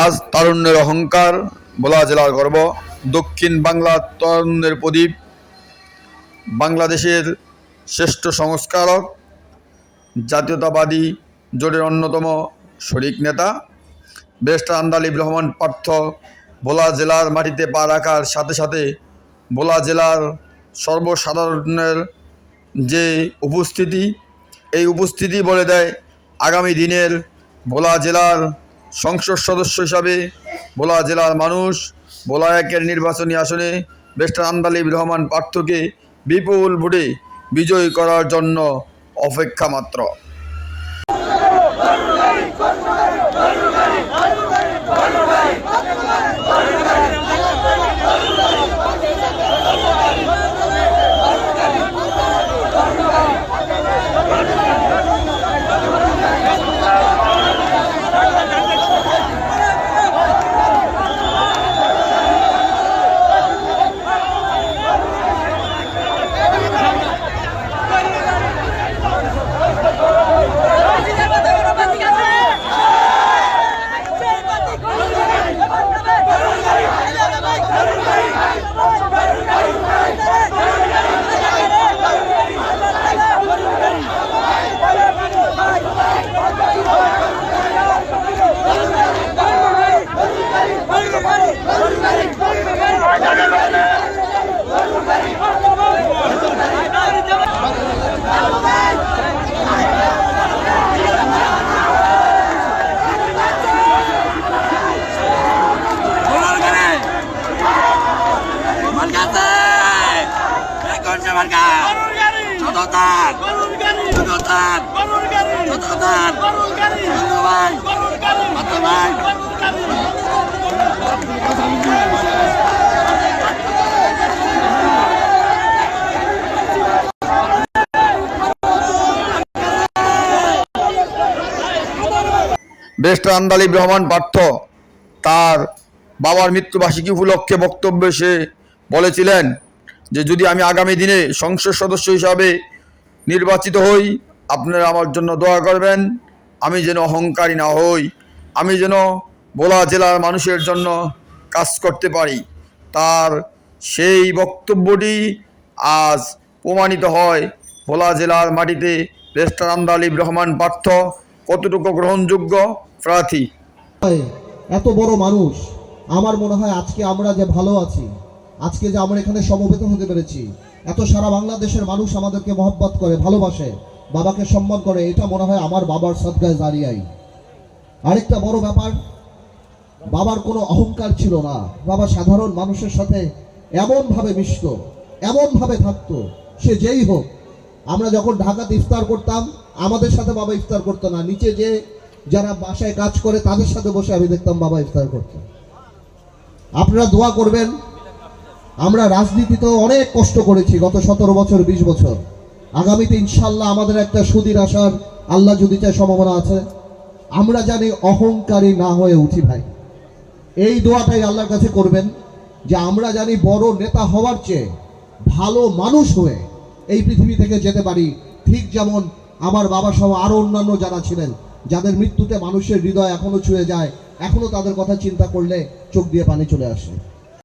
আজ তারুণ্যের অহংকার, ভোলা জেলার গর্ব, দক্ষিণ বাংলার তরুণের প্রদীপ, বাংলাদেশের শ্রেষ্ঠ সংস্কারক, জাতীয়তাবাদী জোটের অন্যতম শরিক নেতা ব্যারিস্টার আন্দালিব রহমান পার্থ ভোলা জেলার মাটিতে পা রাখার সাথে সাথে ভোলা জেলার সর্বসাধারণের যে উপস্থিতি, এই উপস্থিতি বলে দেয় আগামী দিনের ভোলা জেলার সংসদ সদস্য হিসাবে ভোলা জেলার মানুষ ভোলা একের নির্বাচনী আসনে ব্যারিস্টার আন্দালিব রহমান পার্থকে বিপুল ভোটে বিজয়ী করার জন্য অপেক্ষা মাত্র। ব্যারিস্টার আন্দালিব রহমান পার্থ তার বাবার মৃত্যুবার্ষিকী উপলক্ষে বক্তব্যে সে বলেছিলেন যে যদি আমি আগামী দিনে সংসদ সদস্য হিসাবে নির্বাচিত হই, আপনারা আমার জন্য দোয়া করবেন, আমি যেন অহংকারী না হই, আমি যেন ভোলা জেলার মানুষের জন্য কাজ করতে পারি। তার সেই বক্তব্যটি আজ প্রমাণিত হয় ভোলা জেলার মাটিতে ব্যারিস্টার আন্দালিব রহমান পার্থ কতটুকু গ্রহণযোগ্য প্রার্থী। এত বড় মানুষ, আমার মনে হয় আজকে আমরা যে ভালো আছি, আজকে যে আমরা এখানে সমবেত হতে পেরেছি, এত সারা বাংলাদেশের মানুষ আমাদেরকে মহব্বত করে, ভালোবাসে, বাবাকে সম্মান করে, এটা মনে হয় আমার বাবার সদকায়ে জারিয়াই। আরেকটা বড় ব্যাপার, বাবার কোনো অহংকার ছিল না। বাবা সাধারণ মানুষের সাথে এমনভাবে মিশত, এমনভাবে থাকতো, সে যেই হোক। আমরা যখন ঢাকাতে ইফতার করতাম, আমাদের সাথে বাবা ইফতার করতো না, নিচে যে যারা বাসায় কাজ করে তাদের সাথে বসে আমি দেখতাম বাবা ইফতার করতো। আপনারা দোয়া করবেন। আমরা রাজনীতিতেও অনেক কষ্ট করেছি গত 17 বছর 20 বছর। আগামীতে ইনশাল্লাহ আমাদের একটা সুদিন আসার আল্লাহ যদি চায় সম্ভাবনা আছে। আমরা জানি অহংকারী না হয়ে উঠি ভাই, এই দোয়াটাই আল্লাহর কাছে করবেন যে আমরা জানি বড় নেতা হওয়ার চেয়ে ভালো মানুষ হয়ে এই পৃথিবী থেকে যেতে পারি। ঠিক যেমন আমার বাবা সহ আরও অন্যান্য যারা ছিলেন, যাদের মৃত্যুতে মানুষের হৃদয় এখনো ছুঁয়ে যায়, এখনো তাদের কথা চিন্তা করলে চোখ দিয়ে পানি চলে আসে।